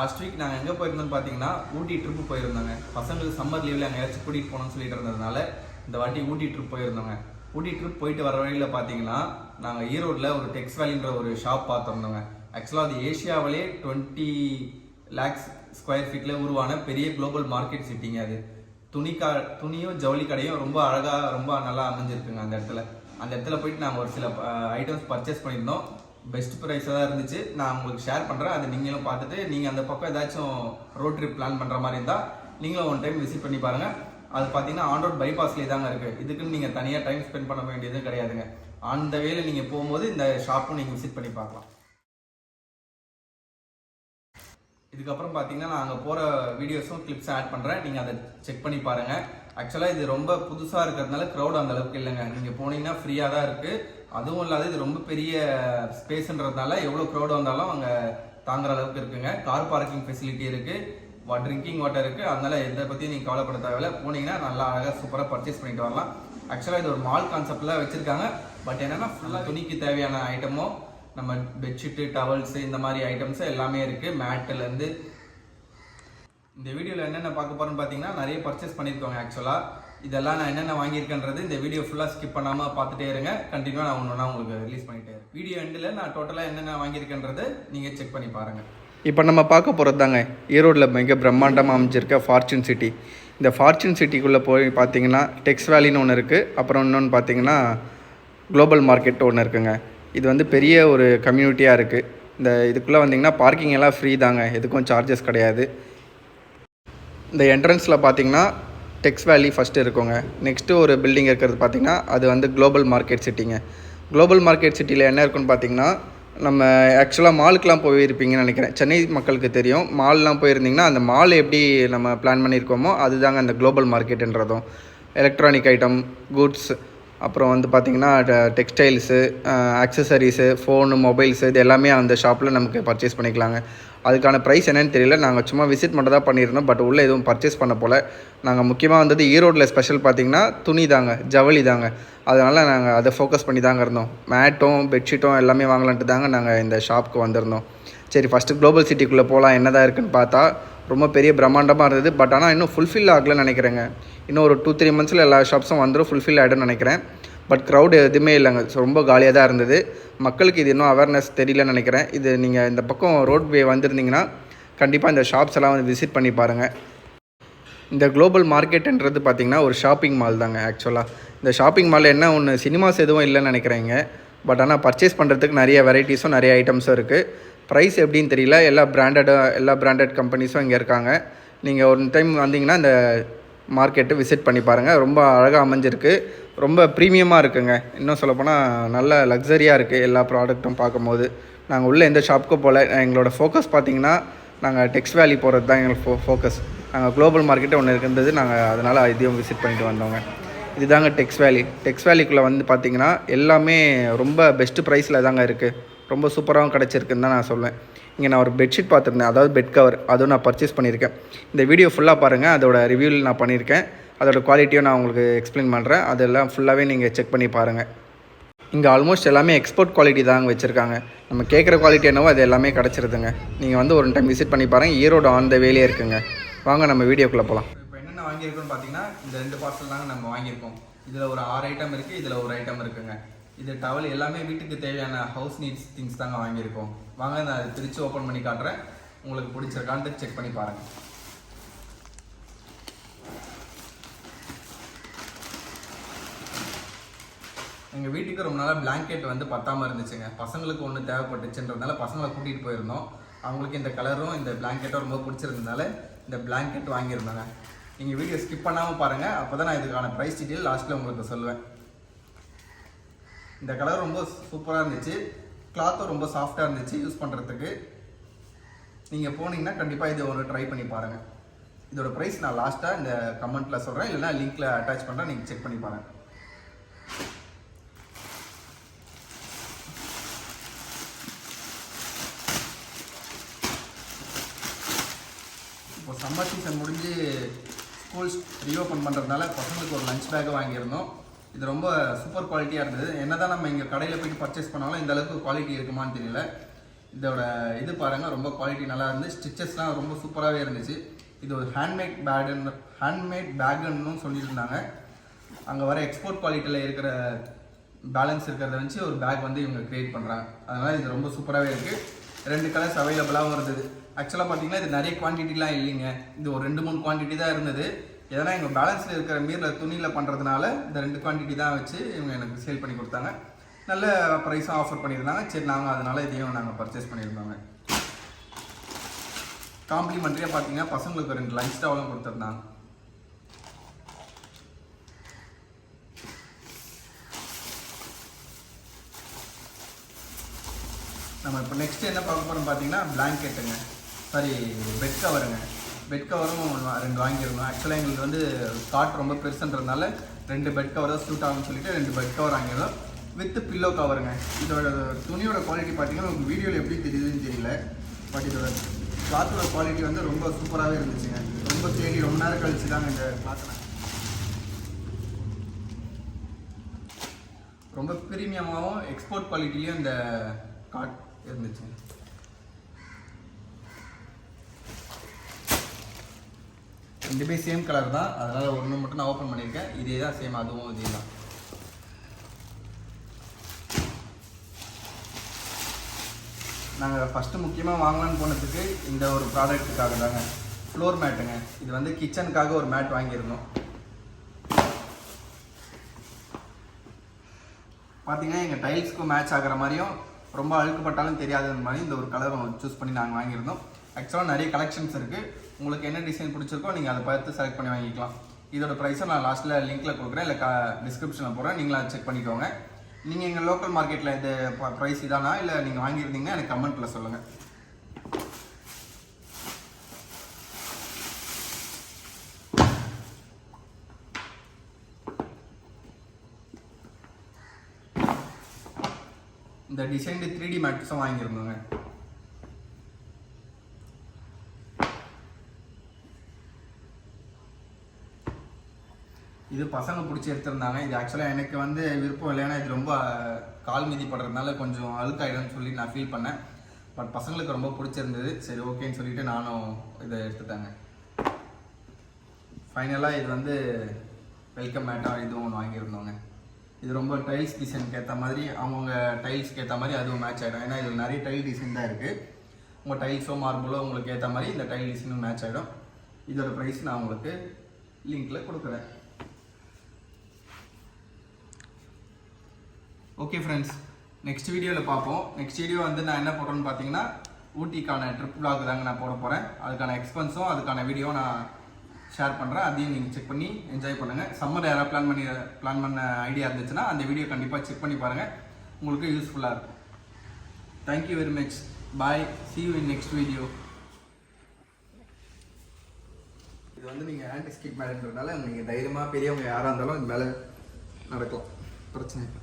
Last week நாங்கள் எங்கே போயிருந்தோம்னு பார்த்தீங்கன்னா ஊட்டி ட்ரிப்பு போயிருந்தோங்க. பசங்களுக்கு சம்மர் லீவில் அங்கே ஏதாச்சும் கூட்டிகிட்டு போகணும்னு சொல்லிட்டு இருந்ததுனால இந்த வாட்டி ஊட்டி ட்ரிப் போயிருந்தோங்க. ஊட்டி ட்ரிப் போயிட்டு வர வழியில் பார்த்தீங்கன்னா நாங்கள் ஈரோட்டில் ஒரு டெக்ஸ் வேலின்ற ஒரு ஷாப் பார்த்துருந்தோங்க. ஆக்சுவலாக அது ஏஷியாவிலே 20 lakhs ஸ்கொயர் ஃபீட்டில் உருவான பெரிய குளோபல் மார்க்கெட் சிட்டிங்க. அது துணியும் ஜவுளி கடையும் ரொம்ப அழகாக ரொம்ப நல்லா அமைஞ்சிருக்குங்க. அந்த இடத்துல போயிட்டு நாங்கள் ஒரு சில ஐட்டம்ஸ் பர்ச்சேஸ் பண்ணியிருந்தோம். பெஸ்ட் ப்ரைஸாக தான் இருந்துச்சு. நான் உங்களுக்கு ஷேர் பண்ணுறேன், அதை நீங்களும் பார்த்துட்டு நீங்கள் அந்த பக்கம் ஏதாச்சும் ரோட் ட்ரிப் பிளான் பண்ணுற மாதிரி இருந்தால் நீங்களும் ஒன் டைம் விசிட் பண்ணி பாருங்கள். அது பார்த்தீங்கன்னா ஆன் ரோட் பைபாஸ்லேயே தாங்க இருக்குது. இதுக்குன்னு நீங்கள் தனியாக டைம் ஸ்பெண்ட் பண்ண வேண்டியது கிடையாதுங்க. அந்த வேலை நீங்கள் போகும்போது இந்த ஷாப்பும் நீங்கள் விசிட் பண்ணி பார்க்கலாம். இதுக்கப்புறம் பார்த்தீங்கன்னா நான் அங்கே போகிற வீடியோஸும் கிளிப்ஸும் ஆட் பண்ணுறேன், நீங்கள் அதை செக் பண்ணி பாருங்கள். ஆக்சுவலாக இது ரொம்ப புதுசாக இருக்கிறதுனால க்ரௌட் அந்த அளவுக்கு இல்லைங்க. நீங்கள் போனீங்கன்னா ஃப்ரீயாக தான் இருக்குது. அதுவும் இல்லாத இது ரொம்ப பெரிய ஸ்பேஸ்ன்றதுனால எவ்வளோ க்ரௌட் வந்தாலும் அங்கே தாங்குற அளவுக்கு இருக்குங்க. கார் பார்க்கிங் ஃபெசிலிட்டி இருக்குது, ட்ரிங்கிங் வாட்டர் இருக்குது. அதனால எதை பற்றியும் நீங்கள் கவலைப்பட தேவையில்லை. போனீங்கன்னா நல்லா அழகாக சூப்பராக பர்ச்சேஸ் பண்ணிட்டு வரலாம். ஆக்சுவலாக இது ஒரு மால் கான்செப்டில் வச்சுருக்காங்க. பட் என்னென்னா ஃபுல்லாக துணிக்கு தேவையான ஐட்டமோ நம்ம பெட்ஷீட்டு டவல்ஸு இந்த மாதிரி ஐட்டம்ஸு எல்லாமே இருக்குது. மேட்டிலேருந்து இந்த வீடியோவில் என்னென்ன பார்க்க போகிறேன்னு பார்த்தீங்கன்னா நிறைய பர்ச்சேஸ் பண்ணியிருக்கோங்க. ஆக்சுவலாக இதெல்லாம் நான் என்னென்ன வாங்கியிருக்கேன்றது இந்த வீடியோ ஃபுல்லாக ஸ்கிப் பண்ணாமல் பார்த்துட்டே இருங்க. கண்டினியூவாக நான் ஒன்று உங்களுக்கு ரிலீஸ் பண்ணிட்டே இருக்கேன். வீடியோ எண்டில் நான் டோட்டலாக என்னென்ன வாங்கியிருக்கேன்றது நீங்கள் செக் பண்ணி பாருங்கள். இப்போ நம்ம பார்க்க போகிறது தாங்க ஈரோட்டில் மிக பிரம்மாண்டமாக அமைஞ்சிருக்க ஃபார்ச்சூன் சிட்டி. இந்த ஃபார்ச்சூன் சிட்டிக்குள்ளே போய் பார்த்தீங்கன்னா டெக்ஸ் வேலின்னு ஒன்று இருக்குது. அப்புறம் இன்னொன்று பார்த்தீங்கன்னா குளோபல் மார்க்கெட் ஒன்று இருக்குங்க. இது வந்து பெரிய ஒரு கம்யூனிட்டியாக இருக்குது. இதுக்குள்ளே வந்தீங்கன்னா பார்க்கிங் எல்லாம் ஃப்ரீ தாங்க, எதுக்கும் சார்ஜஸ் கிடையாது. இந்த என்ட்ரன்ஸில் பார்த்தீங்கன்னா டெக்ஸ் வேலி ஃபஸ்ட்டு இருக்குங்க. நெக்ஸ்ட்டு ஒரு பில்டிங் இருக்கிறது பார்த்திங்கன்னா அது வந்து குளோபல் மார்க்கெட் சிட்டிங்க. குளோபல் மார்க்கெட் சிட்டியில் என்ன இருக்குன்னு பார்த்தீங்கன்னா நம்ம ஆக்சுவலாக மாலுக்கெலாம் போயிருப்பீங்கன்னு நினைக்கிறேன். சென்னை மக்களுக்கு தெரியும். மால்லாம் போயிருந்திங்கன்னா அந்த மால் எப்படி நம்ம பிளான் பண்ணியிருக்கோமோ அதுதாங்க அந்த குளோபல் மார்க்கெட்டுன்றதும். எலக்ட்ரானிக் ஐட்டம், குட்ஸ், அப்புறம் வந்து பார்த்திங்கன்னா டெக்ஸ்டைல்ஸு, ஆக்சசரிஸு, ஃபோனு, மொபைல்ஸு இது எல்லாமே அந்த ஷாப்பில் நமக்கு பர்ச்சேஸ் பண்ணிக்கலாங்க. அதுக்கான ப்ரைஸ் என்னென்னு தெரியல. நாங்கள் சும்மா விசிட் மட்டும் தான் பண்ணியிருந்தோம். பட் உள்ளே எதுவும் பர்ச்சேஸ் பண்ண போல். நாங்கள் முக்கியமாக வந்தது ஈரோட்டில் ஸ்பெஷல் பார்த்திங்கன்னா துணி தாங்க, ஜவுளி தாங்க. அதனால் நாங்கள் அதை ஃபோக்கஸ் பண்ணி தாங்க இருந்தோம். மேட்டும் பெட்ஷீட்டும் எல்லாமே வாங்கலான்ட்டு தாங்க நாங்கள் இந்த ஷாப்புக்கு வந்திருந்தோம். சரி, ஃபஸ்ட்டு குளோபல் சிட்டிக்குள்ளே போகலாம் என்ன தான் இருக்குதுன்னு பார்த்தா ரொம்ப பெரிய பிரம்மாண்டமாக இருந்தது. பட் ஆனால் இன்னும் ஃபுல்ஃபில் ஆகலன்னு நினைக்கிறேங்க. இன்னும் ஒரு 2-3 monthஸில் எல்லா ஷாப்ஸும் வந்துடும், ஃபுல்ஃபில் ஆகிடும்னு நினைக்கிறேன். பட் க்ரௌடு எதுவுமே இல்லைங்க. ரொம்ப காலியாக தான் இருந்தது. மக்களுக்கு இது இன்னும் அவேர்னஸ் தெரியலன்னு நினைக்கிறேன். இது நீங்கள் இந்த பக்கம் ரோட்வே வந்திருந்தீங்கன்னா கண்டிப்பாக இந்த ஷாப்ஸ் எல்லாம் வந்து விசிட் பண்ணி பாருங்கள். இந்த குளோபல் மார்க்கெட்டுன்றது பார்த்திங்கன்னா ஒரு ஷாப்பிங் மால் தாங்க. ஆக்சுவலாக இந்த ஷாப்பிங் மாலில் என்ன ஒன்று சினிமாஸ் எதுவும் இல்லைன்னு நினைக்கிறேங்க. பட் ஆனால் பர்ச்சேஸ் பண்ணுறதுக்கு நிறைய வெரைட்டிஸும் நிறைய ஐட்டம்ஸும் இருக்குது. ப்ரைஸ் எப்படின்னு தெரியல. எல்லா பிராண்டட் கம்பெனிஸும் இங்கே இருக்காங்க. நீங்கள் ஒரு டைம் வந்தீங்கன்னா இந்த மார்க்கெட்டு விசிட் பண்ணி பாருங்கள். ரொம்ப அழகாக அமைஞ்சிருக்கு, ரொம்ப ப்ரீமியமாக இருக்குங்க. இன்னும் சொல்லப்போனால் நல்ல லக்ஸரியாக இருக்குது எல்லா ப்ராடக்ட்டும் பார்க்கும்போது. நாங்கள் உள்ளே எந்த ஷாப்புக்கும் போகல. எங்களோட ஃபோக்கஸ் பார்த்திங்கன்னா நாங்கள் டெக்ஸ் வேலி போகிறது தான் எங்களுக்கு ஃபோக்கஸ். நாங்கள் குளோபல் மார்க்கெட்டு ஒன்று இருந்தது, நாங்கள் அதனால் இதையும் விசிட் பண்ணிட்டு வந்தோங்க. இதுதாங்க டெக்ஸ் வேலி. டெக்ஸ் வேலிக்குள்ளே வந்து பார்த்திங்கன்னா எல்லாமே ரொம்ப பெஸ்ட்டு ப்ரைஸில் தாங்க இருக்குது. ரொம்ப சூப்பராகவும் கிடச்சிருக்குன்னு தான் நான் சொல்லுவேன். இங்கே நான் ஒரு பெட்ஷீட் பார்த்துருந்தேன், அதாவது பெட் கவர், அதுவும் நான் பர்ச்சேஸ் பண்ணியிருக்கேன். இந்த வீடியோ ஃபுல்லாக பாருங்கள், அதோட ரிவ்யூவில் நான் பண்ணியிருக்கேன். அதோட குவாலிட்டியும் நான் உங்களுக்கு எக்ஸ்பிளைன் பண்ணுறேன். அதெல்லாம் ஃபுல்லாகவே நீங்கள் செக் பண்ணி பாருங்கள். இங்கே ஆல்மோஸ்ட் எல்லாமே எக்ஸ்போர்ட் குவாலிட்டி தாங்க வச்சுருக்காங்க. நம்ம கேட்குற குவாலிட்டி என்னவோ அது எல்லாமே கிடச்சிருதுங்க. நீங்கள் வந்து ஒரு டைம் விசிட் பண்ணி பாருங்கள். ஈரோடு ஆன் த வேலையே இருக்குங்க. வாங்க நம்ம வீடியோக்குள்ளே போகலாம். இப்போ என்னென்ன வாங்கியிருக்கோன்னு பார்த்தீங்கன்னா இந்த 2 பார்சல் தாங்க நம்ம வாங்கியிருக்கோம். இதில் ஒரு 6 ஐட்டம் இருக்குது, இதில் ஒரு ஐட்டம் இருக்குங்க. இது டவல் எல்லாமே வீட்டுக்கு தேவையான ஹவுஸ் நீட்ஸ் திங்ஸ் தாங்க வாங்கியிருக்கோம். வாங்க நான் அதை பிரித்து ஓப்பன் பண்ணி காட்டுறேன். உங்களுக்கு பிடிச்சிருக்கான்ட்டு செக் பண்ணி பாருங்கள். எங்கள் வீட்டுக்கு ரொம்ப நாளாக பிளாங்கெட் வந்து பத்தாமல் இருந்துச்சுங்க. பசங்களுக்கு ஒன்று தேவைப்பட்டுச்சுன்றதுனால பசங்களை கூட்டிகிட்டு போயிருந்தோம். அவங்களுக்கு இந்த கலரும் இந்த பிளாங்கெட்டும் ரொம்ப பிடிச்சிருந்ததுனால இந்த பிளாங்கெட் வாங்கியிருந்தாங்க. நீங்கள் வீடியோ ஸ்கிப் பண்ணாமல் பாருங்கள், அப்போ தான் நான் இதுக்கான ப்ரைஸ் டீட்டெயில் லாஸ்ட்டில் உங்களுக்கு சொல்லுவேன். இந்த கலர் ரொம்ப சூப்பராக இருந்துச்சு, கிளாத்தும் ரொம்ப சாஃப்டாக இருந்துச்சு யூஸ் பண்ணுறதுக்கு. நீங்கள் போனீங்கன்னா கண்டிப்பாக இதை ஒன்று ட்ரை பண்ணி பாருங்கள். இதோட ப்ரைஸ் நான் லாஸ்ட்டாக இந்த கமெண்ட்டில் சொல்கிறேன், இல்லைனா லிங்க்கில் அட்டாச் பண்ணுறேன், நீங்கள் செக் பண்ணி பாருங்கள். இப்போ சம்மர் சீசன் முடிஞ்சு ஸ்கூல்ஸ் ரீஓப்பன் பண்ணுறதுனால பசங்களுக்கு ஒரு லஞ்ச் பேக்கை வாங்கியிருந்தோம். இது ரொம்ப சூப்பர் குவாலிட்டியாக இருந்தது. என்ன தான் நம்ம இங்கே கடையில் போய்ட்டு பர்ச்சேஸ் பண்ணாலும் இந்த அளவுக்கு குவாலிட்டி இருக்குமான்னு தெரியல. இதோட இது பாருங்கள் ரொம்ப குவாலிட்டி நல்லா இருந்து, ஸ்டிச்சஸ்லாம் ரொம்ப சூப்பராகவே இருந்துச்சு. இது ஒரு ஹேண்ட்மேட் பேக்குன்னு சொல்லிட்டு இருந்தாங்க. அங்கே வர எக்ஸ்போர்ட் குவாலிட்டியில் இருக்கிற பேலன்ஸ் இருக்கிறத வச்சு ஒரு பேக் வந்து இவங்க க்ரியேட் பண்ணுறாங்க. அதனால் இது ரொம்ப சூப்பராகவே இருக்குது. 2 கலர்ஸ் அவைலபிளாகவும் இருந்தது. ஆக்சுவலாக பார்த்தீங்கன்னா இது நிறைய குவான்டிட்டிலாம் இல்லைங்க, இது ஒரு 2-3 குவான்டிட்டி தான் இருந்தது. ஏன்னா எங்கள் பேலன்ஸில் இருக்கிற மீரில் துணியில் பண்ணுறதுனால இந்த 2 குவான்டிட்டி தான் வச்சு இவங்க எனக்கு சேல் பண்ணி கொடுத்தாங்க. நல்ல ப்ரைஸாக ஆஃபர் பண்ணியிருந்தாங்க. சரி, நாங்கள் அதனால் இதையும் நாங்கள் பர்ச்சேஸ் பண்ணியிருந்தோங்க. காம்ப்ளிமெண்ட்ரியாக பார்த்தீங்கன்னா பசங்களுக்கு 2 லஞ்ச் டவலும் கொடுத்துருந்தாங்க. நம்ம இப்போ நெக்ஸ்ட் என்ன பார்க்க போகிறோம் பார்த்தீங்கன்னா பிளாங்கெட்டுங்க, சாரி பெட் கவருங்க. பெட் கவரும் 2 வாங்கியிருந்தோம். ஆக்சுவலாக எங்களுக்கு வந்து காட் ரொம்ப பெருசுன்றதுனால 2 பெட் கவர் தான் சூட் ஆகும்னு சொல்லிட்டு 2 பெட் கவர் வாங்கியிருந்தோம் வித் பில்லோ கவருங்க. இதோட துணியோட குவாலிட்டி பார்த்தீங்கன்னா உங்களுக்கு வீடியோவில் எப்படி தெரியுதுன்னு தெரியல, பட் இதோட கிளாத்தோட குவாலிட்டி வந்து ரொம்ப சூப்பராகவே இருந்துச்சுங்க. ரொம்ப தேடி ரொம்ப நேரம் கழிச்சு தாங்க இந்த கிளாத்தை ரொம்ப ப்ரீமியமாகவும் எக்ஸ்போர்ட் குவாலிட்டிலையும் இந்த காட் இருந்துச்சு. ரெண்டுமே சேம் கலர் தான், அதனால் ஒன்று மட்டும் நான் ஓப்பன் பண்ணியிருக்கேன். இதே தான் சேம், அதுவும் இதே தான். நாங்கள் ஃபஸ்ட்டு முக்கியமாக வாங்கலான்னு போனதுக்கு இந்த ஒரு ப்ராடக்ட்டுக்காக தாங்க, ஃப்ளோர் மேட்டுங்க. இது வந்து கிச்சனுக்காக ஒரு மேட் வாங்கியிருந்தோம். பார்த்தீங்கன்னா எங்கள் டைல்ஸ்க்கும் மேட்ச் ஆகிற மாதிரியும் ரொம்ப அழுக்குப்பட்டாலும் தெரியாத மாதிரி இந்த ஒரு கலரும் சூஸ் பண்ணி நாங்கள் வாங்கியிருந்தோம். ஆக்சுவலாக நிறைய கலெக்ஷன்ஸ் இருக்குது. உங்களுக்கு என்ன டிசைன் பிடிச்சிருக்கோ நீங்கள் அதை பார்த்து செலக்ட் பண்ணி வாங்கிக்கலாம். இதோட ப்ரைஸை நான் லாஸ்ட்டில் லிங்க்கில் கொடுக்குறேன், இல்லை டிஸ்கிரிப்ஷனில் போடுறேன், நீங்களும் அதை செக் பண்ணிக்கோங்க. நீங்கள் எங்கள் லோக்கல் மார்க்கெட்டில் இது ப்ரைஸ் இதானா இல்லை நீங்கள் வாங்கியிருந்தீங்கன்னா எனக்கு கமெண்ட்டில் சொல்லுங்கள். இந்த டிசைன்டு 3D மேட்ஸும் வாங்கியிருந்தோங்க. இது பசங்க பிடிச்சி எடுத்திருந்தாங்க. இது ஆக்சுவலாக எனக்கு வந்து விருப்பம் இல்லை, ஏன்னா இது ரொம்ப கால் மீதி படுறதுனால கொஞ்சம் அழுக்காயிடும்னு சொல்லி நான் ஃபீல் பண்ணேன். பட் பசங்களுக்கு ரொம்ப பிடிச்சிருந்தது. சரி ஓகேன்னு சொல்லிட்டு நானும் இதை எடுத்துட்டாங்க. ஃபைனலாக இது வந்து வெல்கம் மேட்டாக இதுவும் ஒன்று வாங்கியிருந்தோங்க. இது ரொம்ப டைல்ஸ் டிசைனுக்கு ஏற்ற மாதிரி அவங்கவுங்க டைல்ஸ்க்கு ஏற்ற மாதிரி அதுவும் மேட்ச் ஆகிடும். ஏன்னா இதில் நிறைய டைல் டிசைன் தான் இருக்குது. உங்கள் டைல்ஸோ மார்பிளோ உங்களுக்கு ஏற்ற மாதிரி இந்த டைல் டிசைனும் மேட்ச் ஆகிடும். இதோட ப்ரைஸ் நான் உங்களுக்கு லிங்க்கில் கொடுக்குறேன். ஓகே ஃப்ரெண்ட்ஸ், நெக்ஸ்ட் வீடியோவில் பார்ப்போம். நெக்ஸ்ட் வீடியோ வந்து நான் என்ன போடுறேன்னு பார்த்தீங்கன்னா ஊட்டிக்கான ட்ரிப் vlog தாங்க நான் போட போகிறேன். அதுக்கான எக்ஸ்பென்ஸும் அதுக்கான வீடியோவும் நான் ஷேர் பண்ணுறேன். அதையும் நீங்கள் செக் பண்ணி என்ஜாய் பண்ணுங்கள். சம்மர் யாராவது பிளான் பண்ண ஐடியா இருந்துச்சுன்னா அந்த வீடியோ கண்டிப்பாக செக் பண்ணி பாருங்கள், உங்களுக்கு யூஸ்ஃபுல்லாக இருக்கும். Thank you very much. Bye, see you in next video. இது வந்து நீங்கள் ஆன்டி ஸ்கிட் மேலேன்றதுனால நீங்கள் தைரியமாக பெரியவங்க யாராக இருந்தாலும் இது மேலே நடக்கலாம், பிரச்சனை இல்லை.